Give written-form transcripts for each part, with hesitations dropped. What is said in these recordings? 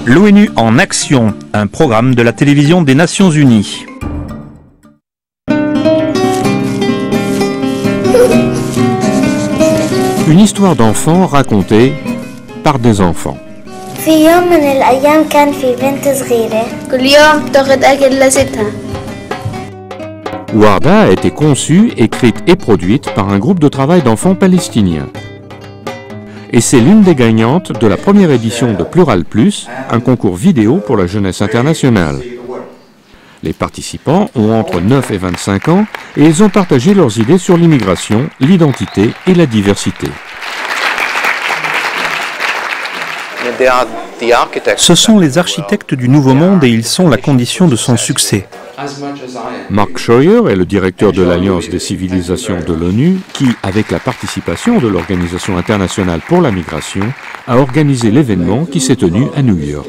L'ONU en action, un programme de la télévision des Nations Unies. Une histoire d'enfant racontée par des enfants. في يوم من الأيام كان في بنت صغيرة. كل يوم تاخذ أكل لستها. Warda a été conçue, écrite et produite par un groupe de travail d'enfants palestiniens. Et c'est l'une des gagnantes de la première édition de Plural Plus, un concours vidéo pour la jeunesse internationale. Les participants ont entre 9 et 25 ans et ils ont partagé leurs idées sur l'immigration, l'identité et la diversité. Ce sont les architectes du Nouveau Monde et ils sont la condition de son succès. Mark Scheuer est le directeur de l'Alliance des civilisations de l'ONU qui, avec la participation de l'Organisation internationale pour la migration, a organisé l'événement qui s'est tenu à New York.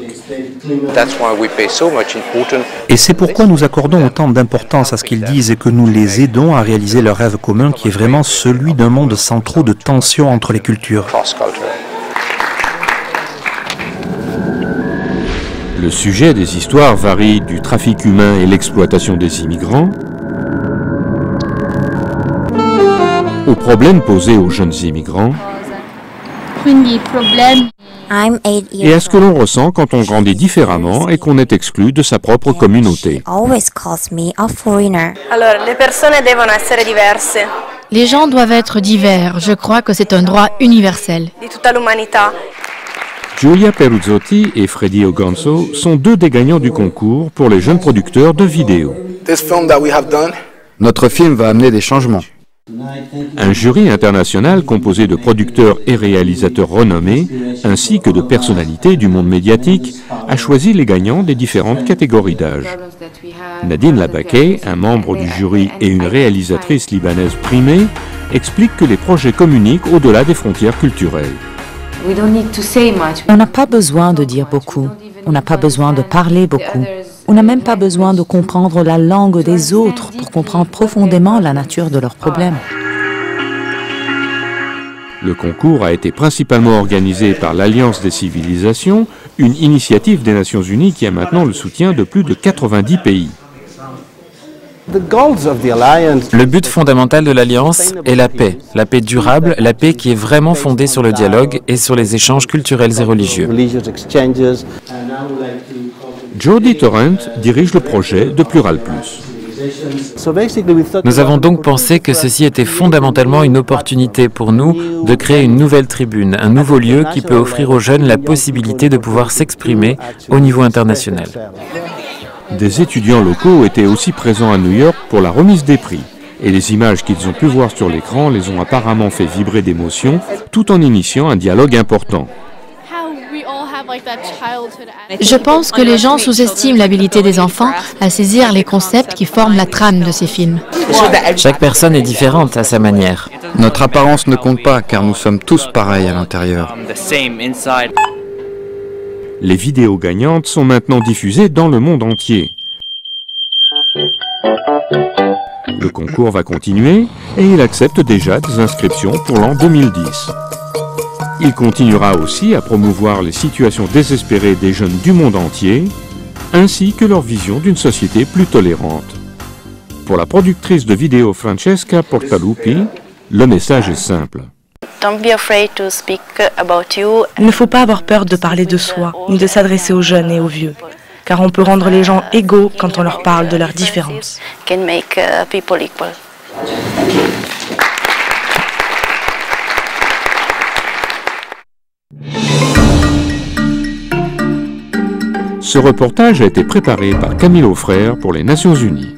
Et c'est pourquoi nous accordons autant d'importance à ce qu'ils disent et que nous les aidons à réaliser leur rêve commun qui est vraiment celui d'un monde sans trop de tensions entre les cultures. Le sujet des histoires varie du trafic humain et l'exploitation des immigrants aux problèmes posés aux jeunes immigrants et à ce que l'on ressent quand on grandit différemment et qu'on est exclu de sa propre communauté. Les gens doivent être divers. Je crois que c'est un droit universel. Giulia Peruzzotti et Freddy Ogonzo sont deux des gagnants du concours pour les jeunes producteurs de vidéos. Notre film va amener des changements. Un jury international composé de producteurs et réalisateurs renommés, ainsi que de personnalités du monde médiatique, a choisi les gagnants des différentes catégories d'âge. Nadine Labakey, un membre du jury et une réalisatrice libanaise primée, explique que les projets communiquent au-delà des frontières culturelles. On n'a pas besoin de dire beaucoup, on n'a pas besoin de parler beaucoup, on n'a même pas besoin de comprendre la langue des autres pour comprendre profondément la nature de leurs problèmes. Le concours a été principalement organisé par l'Alliance des civilisations, une initiative des Nations Unies qui a maintenant le soutien de plus de 90 pays. Le but fondamental de l'Alliance est la paix durable, la paix qui est vraiment fondée sur le dialogue et sur les échanges culturels et religieux. Jody Torrent dirige le projet de Plural Plus. Nous avons donc pensé que ceci était fondamentalement une opportunité pour nous de créer une nouvelle tribune, un nouveau lieu qui peut offrir aux jeunes la possibilité de pouvoir s'exprimer au niveau international. Des étudiants locaux étaient aussi présents à New York pour la remise des prix. Et les images qu'ils ont pu voir sur l'écran les ont apparemment fait vibrer d'émotion, tout en initiant un dialogue important. Je pense que les gens sous-estiment l'habilité des enfants à saisir les concepts qui forment la trame de ces films. Chaque personne est différente à sa manière. Notre apparence ne compte pas car nous sommes tous pareils à l'intérieur. Les vidéos gagnantes sont maintenant diffusées dans le monde entier. Le concours va continuer et il accepte déjà des inscriptions pour l'an 2010. Il continuera aussi à promouvoir les situations désespérées des jeunes du monde entier, ainsi que leur vision d'une société plus tolérante. Pour la productrice de vidéos Francesca Portalupi, le message est simple. Il ne faut pas avoir peur de parler de soi, ni de s'adresser aux jeunes et aux vieux, car on peut rendre les gens égaux quand on leur parle de leurs différences. Ce reportage a été préparé par Camille Aufrère pour les Nations Unies.